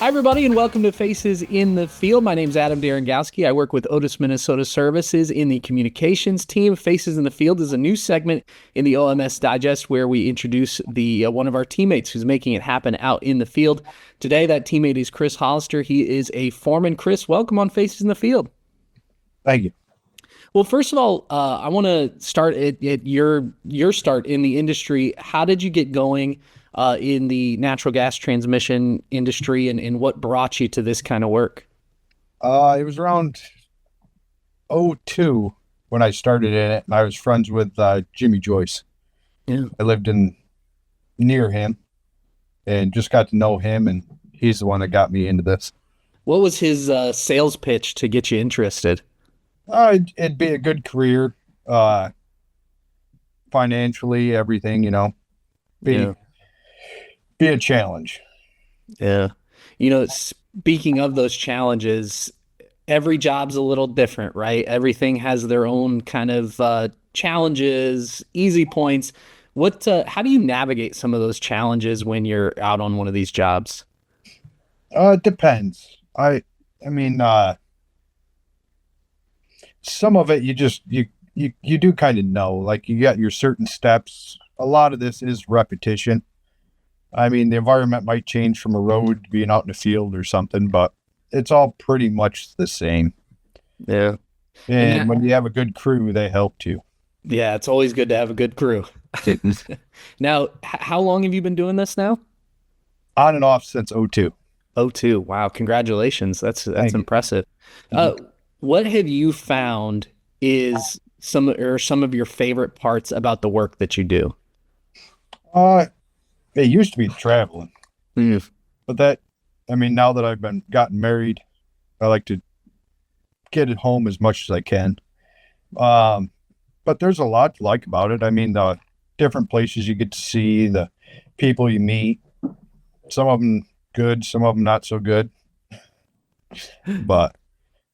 Hi, everybody, and welcome to Faces in the Field. My name's Adam Darengowski. I work with Otis Minnesota Services in the communications team. Faces in the Field is a new segment in the OMS Digest where we introduce the one of our teammates who's making it happen out in the field. Today, that teammate is Chris Hollister. He is a foreman. Chris, welcome on Faces in the Field. Thank you. Well, first of all, I want to start at your start in the industry. How did you get going in the natural gas transmission industry, and what brought you to this kind of work? It was around '02 when I started in it, and I was friends with Jimmy Joyce. Yeah. I lived near him and just got to know him, and he's the one that got me into this. What was his sales pitch to get you interested? It'd be a good career, financially, everything, be Yeah. be a challenge. Yeah. Speaking of those challenges, every job's a little different, right? Everything has their own kind of challenges, easy points. How do you navigate some of those challenges when you're out on one of these jobs? It depends. I mean, some of it you do kind of know, like you got your certain steps. A lot of this is repetition. I mean, the environment might change from a road being out in the field or something, but it's all pretty much the same. Yeah. And when you have a good crew, they help too. Yeah, it's always good to have a good crew. Now, how long have you been doing this now? On and off since '02. Oh, two. Wow, congratulations. That's Thank you. impressive. Uh, what have you found is some of your favorite parts about the work that you do? Uh, it used to be traveling, Mm. but I mean, now that gotten married, I like to get at home as much as I can. Um, but there's a lot to like about it. I mean, the different places you get to see, the people you meet, some of them good, some of them not so good, but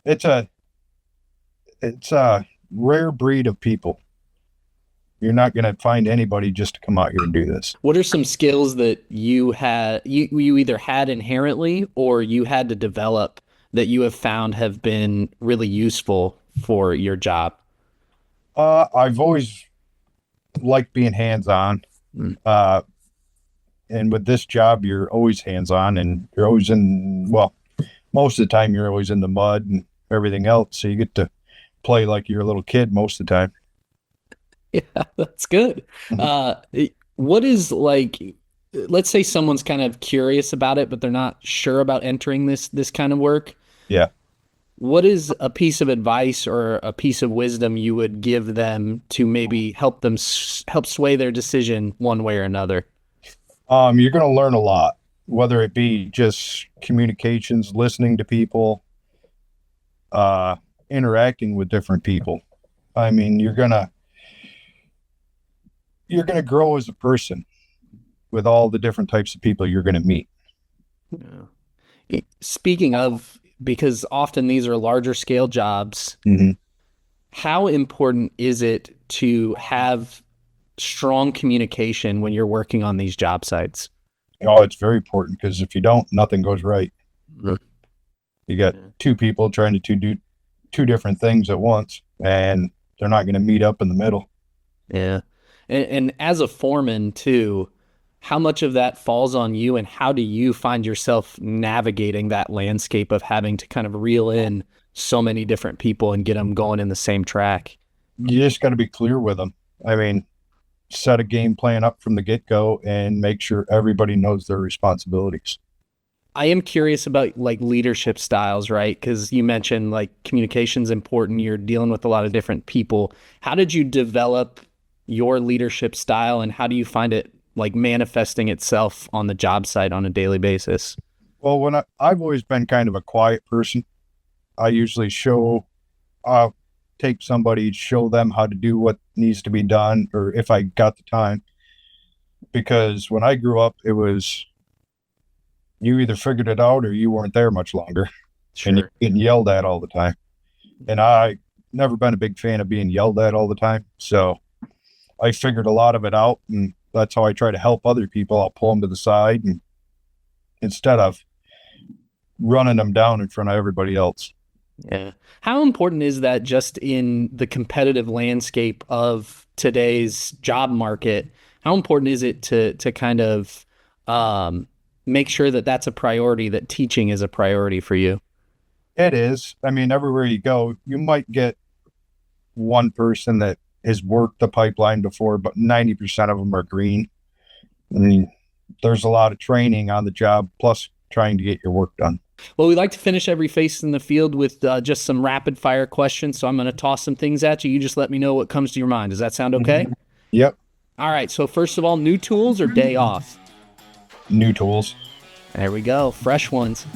it's a rare breed of people. You're not going to find anybody just to come out here and do this. What are some skills that you either had inherently or you had to develop that you have found have been really useful for your job? I've always liked being hands-on. Mm. And with this job, you're always hands-on and you're always well, most of the time you're always in the mud and everything else. So you get to play like you're a little kid most of the time. Yeah, that's good. What is like, let's say someone's kind of curious about it, but they're not sure about entering this kind of work. Yeah. What is a piece of advice or a piece of wisdom you would give them to maybe help them help sway their decision one way or another? You're going to learn a lot, whether it be just communications, listening to people, interacting with different people. I mean, you're going to grow as a person with all the different types of people you're going to meet. Speaking of, because often these are larger scale jobs, Mm-hmm. how important is it to have strong communication when you're working on these job sites? Oh, it's very important because if you don't, nothing goes right. Mhm. You got two people trying to do two different things at once, and they're not going to meet up in the middle. Yeah. And as a foreman too, how much of that falls on you and how do you find yourself navigating that landscape of having to kind of reel in so many different people and get them going in the same track? You just got to be clear with them. I mean, set a game plan up from the get-go and make sure everybody knows their responsibilities. I am curious about like leadership styles, right? Because you mentioned like communication's important. You're dealing with a lot of different people. How did you develop your leadership style and how do you find it like manifesting itself on the job site on a daily basis? Well, I've always been kind of a quiet person. I usually I'll take somebody, show them how to do what needs to be done, or if I got the time. Because when I grew up, it was you either figured it out or you weren't there much longer, and you're Sure. getting yelled at all the time. And I never been a big fan of being yelled at all the time. So I figured a lot of it out, and that's how I try to help other people. I'll pull them to the side, and instead of running them down in front of everybody else. Yeah. How important is that just in the competitive landscape of today's job market? How important is it to kind of make sure that that's a priority, that teaching is a priority for you? It is. I mean, everywhere you go, you might get one person that has worked the pipeline before, but 90% of them are green. I mean, there's a lot of training on the job, plus trying to get your work done. Well, we like to finish every Face in the Field with just some rapid fire questions. So I'm going to toss some things at you. You just let me know what comes to your mind. Does that sound okay? Yep. All right. So first of all, new tools or day off? New tools. There we go. Fresh ones.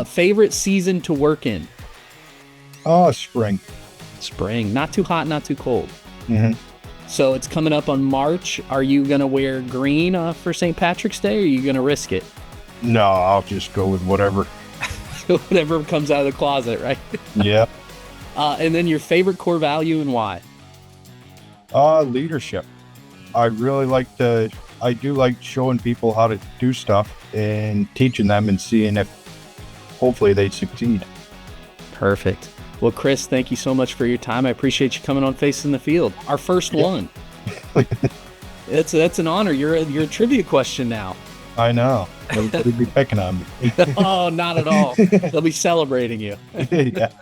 Favorite season to work in? Oh, spring. Spring. Not too hot, not too cold. Mm-hmm. So it's coming up on March. Are you going to wear green for St. Patrick's Day, or are you going to risk it? No, I'll just go with whatever. Whatever comes out of the closet, right? Yeah. And then your favorite core value and why? Leadership. I do like showing people how to do stuff and teaching them and seeing if hopefully they succeed. Perfect. Well, Chris, thank you so much for your time. I appreciate you coming on Face in the Field. Our first one. That's an honor. You're a trivia question now. I know. Everybody be picking on me. Oh, not at all. They'll be celebrating you. Yeah.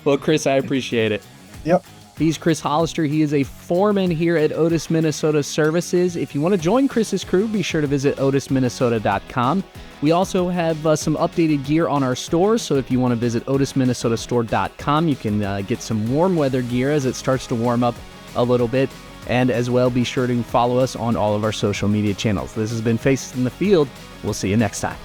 Well, Chris, I appreciate it. Yep. He's Chris Hollister. He is a foreman here at Otis Minnesota Services. If you want to join Chris's crew, be sure to visit otisminnesota.com. We also have some updated gear on our store, so if you want to visit otisminnesotastore.com, you can get some warm weather gear as it starts to warm up a little bit. And as well, be sure to follow us on all of our social media channels. This has been Faces in the Field. We'll see you next time.